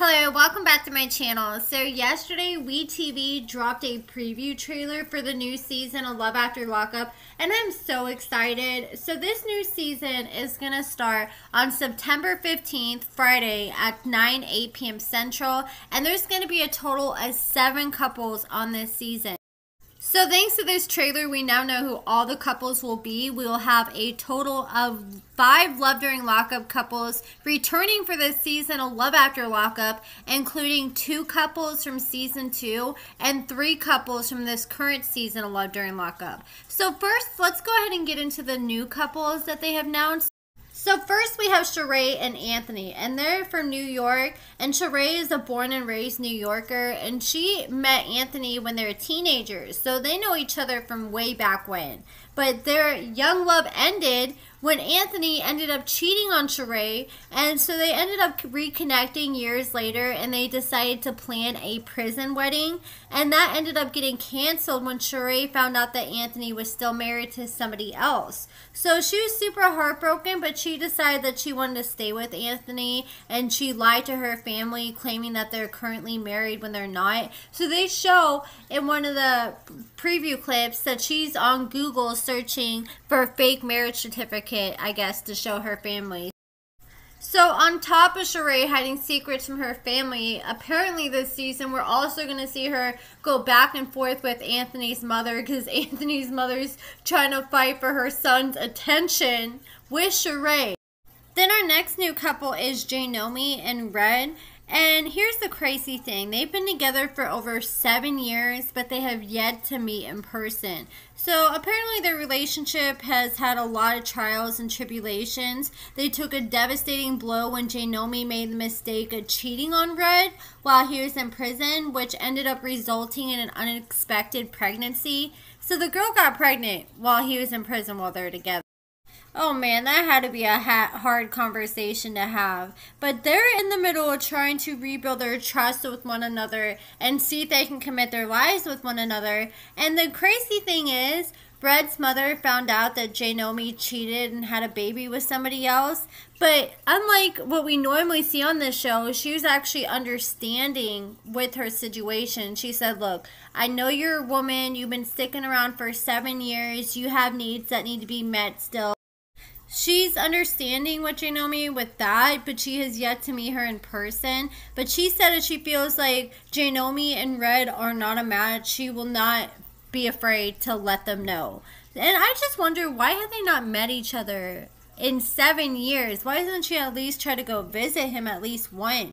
Hello, welcome back to my channel. So yesterday, wetv dropped a preview trailer for the new season of Love After Lockup, and I'm so excited. So this new season is going to start on September 15th, Friday at 8 p.m. Central, and there's going to be a total of 7 couples on this season. So thanks to this trailer, we now know who all the couples will be. We will have a total of 5 Love During Lockup couples returning for this season of Love After Lockup, including 2 couples from season 2 and 3 couples from this current season of Love During Lockup. So first, let's go ahead and get into the new couples that they have announced. So first we have Sheree and Anthony, and they're from New York, and Sheree is a born and raised New Yorker, and she met Anthony when they were teenagers, so they know each other from way back when. But their young love ended when Anthony ended up cheating on Sheree, and so they ended up reconnecting years later, and they decided to plan a prison wedding, and that ended up getting canceled when Sheree found out that Anthony was still married to somebody else. So she was super heartbroken, but she decided that she wanted to stay with Anthony, and she lied to her family, claiming that they're currently married when they're not. So they show in one of the preview clips that she's on Google searching for a fake marriage certificate, I guess, to show her family. So on top of Sheree hiding secrets from her family, apparently this season we're also going to see her go back and forth with Anthony's mother, because Anthony's mother's trying to fight for her son's attention with Sheree. Then our next new couple is Nomi and Red. And here's the crazy thing. They've been together for over 7 years, but they have yet to meet in person. So apparently their relationship has had a lot of trials and tribulations. They took a devastating blow when Nomi made the mistake of cheating on Red while he was in prison, which ended up resulting in an unexpected pregnancy. So the girl got pregnant while he was in prison while they were together. Oh man, that had to be a hard conversation to have. But they're in the middle of trying to rebuild their trust with one another and see if they can commit their lives with one another. And the crazy thing is, Red's mother found out that Nomi cheated and had a baby with somebody else. But unlike what we normally see on this show, she was actually understanding with her situation. She said, look, I know you're a woman. You've been sticking around for 7 years. You have needs that need to be met still. She's understanding with Nomi with that, but she has yet to meet her in person. But she said that she feels like Nomi and Red are not a match. She will not be afraid to let them know. And I just wonder, why have they not met each other in 7 years? Why doesn't she at least try to go visit him at least once?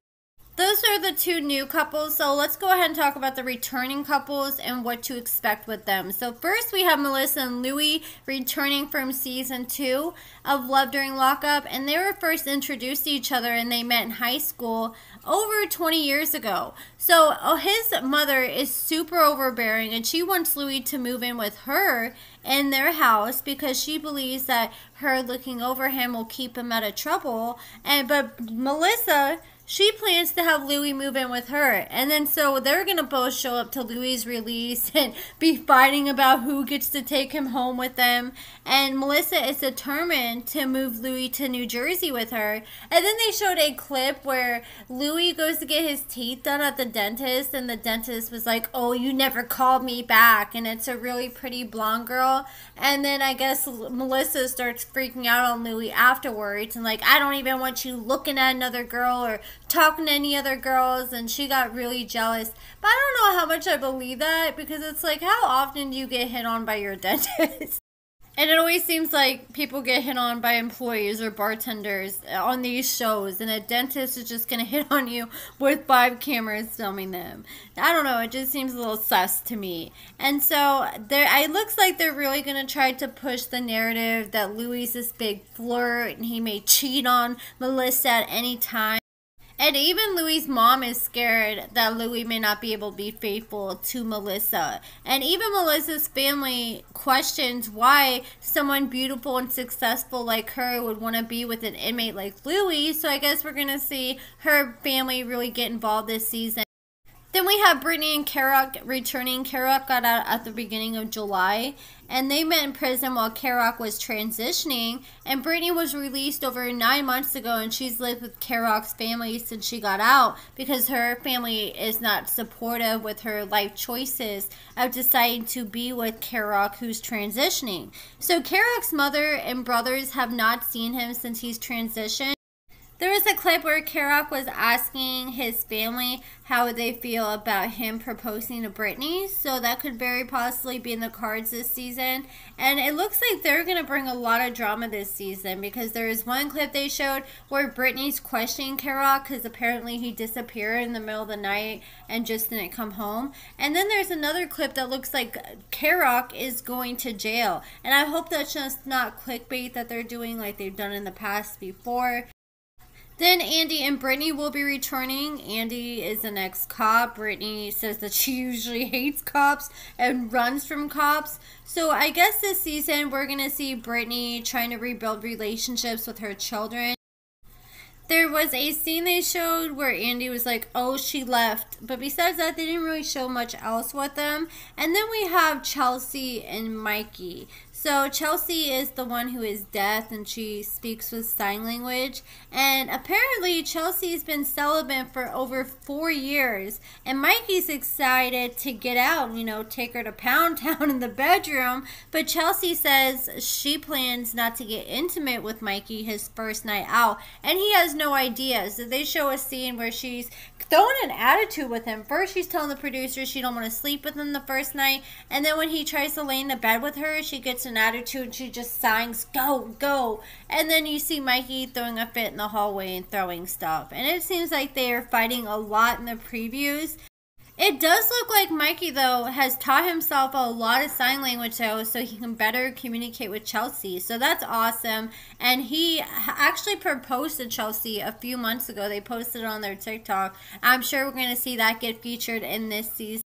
Those are the 2 new couples, so let's go ahead and talk about the returning couples and what to expect with them. So first we have Melissa and Louie returning from season 2 of Love During Lockup, and they were first introduced to each other and they met in high school over 20 years ago. So his mother is super overbearing, and she wants Louie to move in with her in their house because she believes that her looking over him will keep him out of trouble. But Melissa, she plans to have Louie move in with her. And then so they're going to both show up to Louie's release and be fighting about who gets to take him home with them. And Melissa is determined to move Louie to New Jersey with her. And then they showed a clip where Louie goes to get his teeth done at the dentist, and the dentist was like, oh, you never called me back. And it's a really pretty blonde girl. And then I guess Melissa starts freaking out on Louie afterwards and like, I don't even want you looking at another girl or talking to any other girls, and she got really jealous. But I don't know how much I believe that, because it's like, how often do you get hit on by your dentist? And it always seems like people get hit on by employees or bartenders on these shows, and a dentist is just going to hit on you with 5 cameras filming them. I don't know, it just seems a little sus to me. And so it looks like they're really going to try to push the narrative that Louie's this big flirt and he may cheat on Melissa at any time. And even Louie's mom is scared that Louie may not be able to be faithful to Melissa. And even Melissa's family questions why someone beautiful and successful like her would want to be with an inmate like Louie. So I guess we're going to see her family really get involved this season. Then we have Brittany and Carroll returning. Carroll got out at the beginning of July, and they met in prison while Carroll was transitioning. And Brittany was released over 9 months ago, and she's lived with Carroll's family since she got out because her family is not supportive with her life choices of deciding to be with Carroll, who's transitioning. So Carroll's mother and brothers have not seen him since he's transitioned. There was a clip where Carroll was asking his family how they feel about him proposing to Brittany, so that could very possibly be in the cards this season. And it looks like they're going to bring a lot of drama this season because there is one clip they showed where Brittany's questioning Carroll because apparently he disappeared in the middle of the night and just didn't come home. And then there's another clip that looks like Carroll is going to jail. And I hope that's just not clickbait that they're doing like they've done in the past before. Then Andy and Brittany will be returning. Andy is an ex-cop. Brittany says that she usually hates cops and runs from cops. So I guess this season we're going to see Brittany trying to rebuild relationships with her children. There was a scene they showed where Andy was like, oh, she left. But besides that, they didn't really show much else with them. And then we have Chelsea and Mikey. So Chelsea is the one who is deaf and she speaks with sign language. And apparently Chelsea's been celibate for over 4 years. And Mikey's excited to get out, you know, take her to Pound Town in the bedroom. But Chelsea says she plans not to get intimate with Mikey his first night out. And he has no idea. So they show a scene where she's throwing an attitude with him. First she's telling the producer she don't want to sleep with him the first night. And then when he tries to lay in the bed with her, she gets an attitude and she just signs, go, go. And then you see Mikey throwing a fit in the hallway and throwing stuff. And it seems like they are fighting a lot in the previews. It does look like Mikey, though, has taught himself a lot of sign language, though, so he can better communicate with Chelsea. So that's awesome. And he actually proposed to Chelsea a few months ago. They posted it on their TikTok. I'm sure we're going to see that get featured in this season.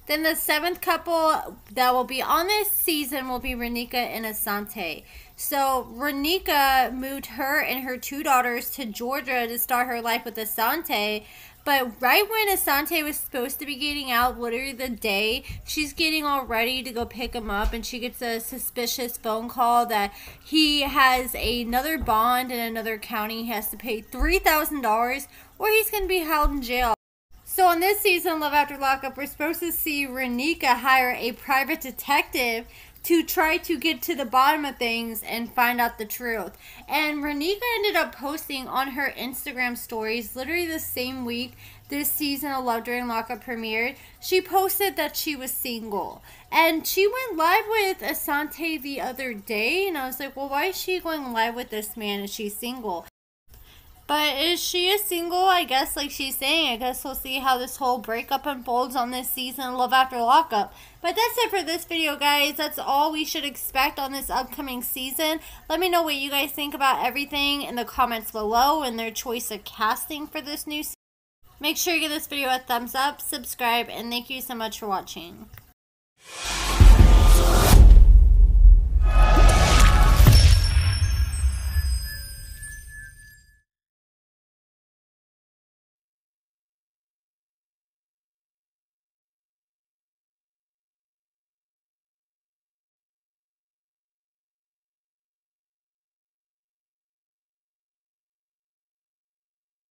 Then the 7th couple that will be on this season will be Ranika and Asante. So Ranika moved her and her 2 daughters to Georgia to start her life with Asante. But right when Asante was supposed to be getting out, literally the day, she's getting all ready to go pick him up. And she gets a suspicious phone call that he has another bond in another county. He has to pay $3,000 or he's going to be held in jail. So on this season, Love After Lockup, we're supposed to see Ranika hire a private detective to try to get to the bottom of things and find out the truth. And Ranika ended up posting on her Instagram stories, literally the same week this season of Love During Lockup premiered, she posted that she was single. And she went live with Asante the other day, and I was like, well, why is she going live with this man if she's single? But is she a single? I guess, like she's saying, I guess we'll see how this whole breakup unfolds on this season of Love After Lockup. But that's it for this video, guys. That's all we should expect on this upcoming season. Let me know what you guys think about everything in the comments below and their choice of casting for this new season. Make sure you give this video a thumbs up, subscribe, and thank you so much for watching.